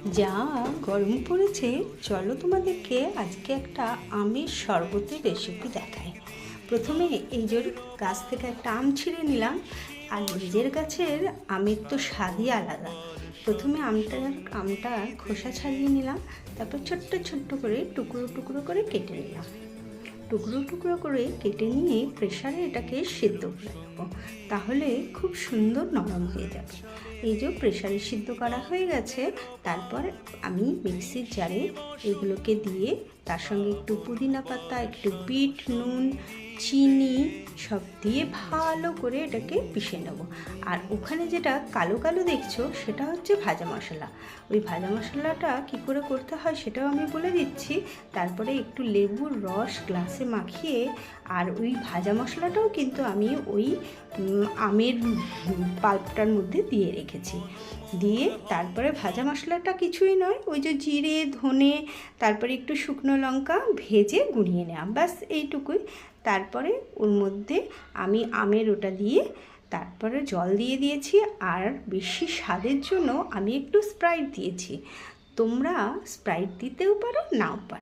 যা গরম পড়েছে, চলো তোমাদেরকে আজকে একটা আমের শরবতের রেসিপি দেখাই। প্রথমে এই যে গাছ থেকে একটা আম ছিঁড়ে নিলাম। আর নিজের গাছের আমের তো স্বাদই আলাদা। প্রথমে আমটা খোসা ছাড়িয়ে নিলাম, তারপর ছোট্ট ছোট্ট করে টুকরো টুকরো করে কেটে নিলাম। টুকরো টুকরো করে কেটে নিয়ে প্রেসারে এটাকে সিদ্ধ করে নেব, তাহলে খুব সুন্দর নরম হয়ে যাবে। এই যে প্রেসারে সিদ্ধ করা হয়ে গেছে, তারপর আমি মিক্সির জারে এগুলোকে দিয়ে তার সঙ্গে একটু পুদিনা পাতা, একটু বিট নুন, চিনি সব দিয়ে ভালো করে এটাকে পিষে নেব। আর ওখানে যেটা কালো কালো দেখছো সেটা হচ্ছে ভাজা মশলা। ওই ভাজা মশলাটা কি করে করতে হয় সেটাও আমি বলে দিচ্ছি। তারপরে একটু লেবুর রস গ্লাসে মাখিয়ে, আর ওই ভাজা মশলাটাও কিন্তু আমি ওই আমের পাল্পটার মধ্যে দিয়ে রেখেছি। দিয়ে তারপরে ভাজা মশলাটা কিছুই নয়, ওই যে জিরে ধনে তারপরে একটু শুকনো লঙ্কা ভেজে গুঁড়িয়ে নেওয়া, ব্যাস এইটুকুই। তারপরে ওর মধ্যে আমি আমের ওটা দিয়ে তারপরে জল দিয়ে দিয়েছি, আর বেশি স্বাদের জন্য আমি একটু স্প্রাইট দিয়েছি। তোমরা স্প্রাইট দিতেও পারো, নাও পারো।